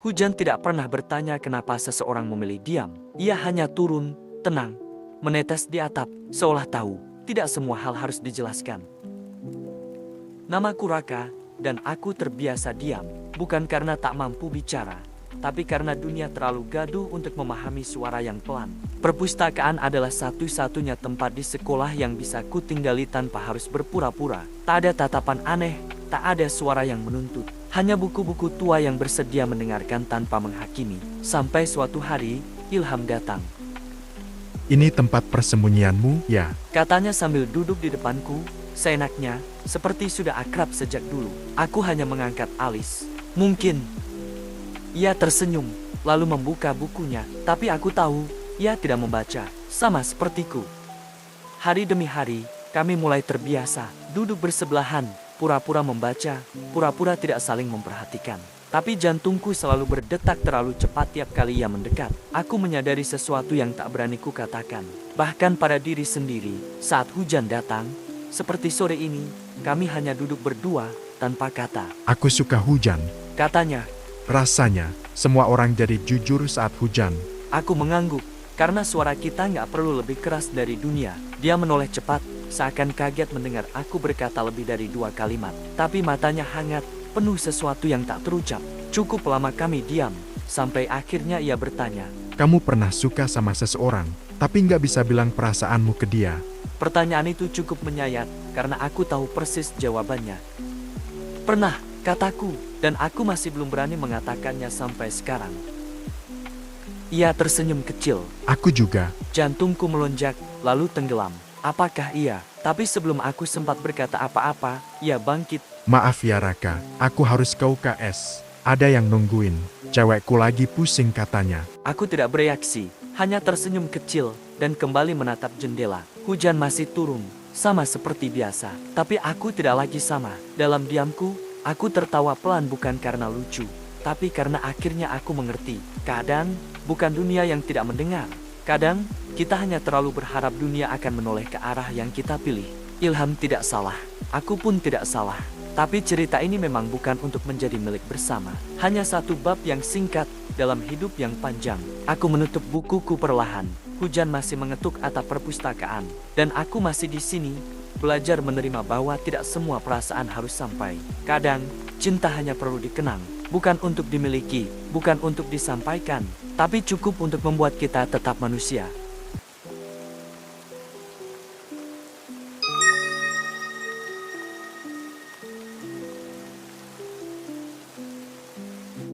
Hujan tidak pernah bertanya kenapa seseorang memilih diam. Ia hanya turun, tenang, menetes di atap, seolah tahu tidak semua hal harus dijelaskan. Namaku Raka, dan aku terbiasa diam, bukan karena tak mampu bicara, tapi karena dunia terlalu gaduh untuk memahami suara yang pelan. Perpustakaan adalah satu-satunya tempat di sekolah yang bisa ku tinggali tanpa harus berpura-pura. Tak ada tatapan aneh, tak ada suara yang menuntut. Hanya buku-buku tua yang bersedia mendengarkan tanpa menghakimi. Sampai suatu hari, ilham datang. Ini tempat persembunyianmu, ya? Katanya sambil duduk di depanku, seenaknya, seperti sudah akrab sejak dulu. Aku hanya mengangkat alis. Mungkin. Ia tersenyum, lalu membuka bukunya. Tapi aku tahu, ia tidak membaca, sama sepertiku. Hari demi hari, kami mulai terbiasa, duduk bersebelahan, pura-pura membaca, pura-pura tidak saling memperhatikan. Tapi jantungku selalu berdetak terlalu cepat tiap kali ia mendekat. Aku menyadari sesuatu yang tak berani kukatakan. Bahkan pada diri sendiri, saat hujan datang, seperti sore ini, kami hanya duduk berdua, tanpa kata. Aku suka hujan. Katanya, Rasanya, semua orang jadi jujur saat hujan. aku mengangguk, karena suara kita nggak perlu lebih keras dari dunia. Dia menoleh cepat, seakan kaget mendengar aku berkata lebih dari 2 kalimat. Tapi matanya hangat, penuh sesuatu yang tak terucap. Cukup lama kami diam, sampai akhirnya ia bertanya. Kamu pernah suka sama seseorang, tapi nggak bisa bilang perasaanmu ke dia. Pertanyaan itu cukup menyayat, karena aku tahu persis jawabannya. Pernah, kataku, dan aku masih belum berani mengatakannya sampai sekarang. Ia tersenyum kecil. Aku juga. Jantungku melonjak, lalu tenggelam. Apakah ia? Tapi sebelum aku sempat berkata apa-apa, ia bangkit. Maaf ya Raka, aku harus ke UKS. Ada yang nungguin. Cewekku lagi pusing katanya. Aku tidak bereaksi, hanya tersenyum kecil, dan kembali menatap jendela. Hujan masih turun, sama seperti biasa. Tapi aku tidak lagi sama. Dalam diamku, aku tertawa pelan bukan karena lucu, tapi karena akhirnya aku mengerti. Kadang, bukan dunia yang tidak mendengar. Kadang, kita hanya terlalu berharap dunia akan menoleh ke arah yang kita pilih. Ilham tidak salah, aku pun tidak salah. Tapi cerita ini memang bukan untuk menjadi milik bersama. Hanya satu bab yang singkat dalam hidup yang panjang. Aku menutup bukuku perlahan. Hujan masih mengetuk atap perpustakaan. Dan aku masih di sini, belajar menerima bahwa tidak semua perasaan harus sampai. Kadang, cinta hanya perlu dikenang. Bukan untuk dimiliki, bukan untuk disampaikan. Tapi cukup untuk membuat kita tetap manusia.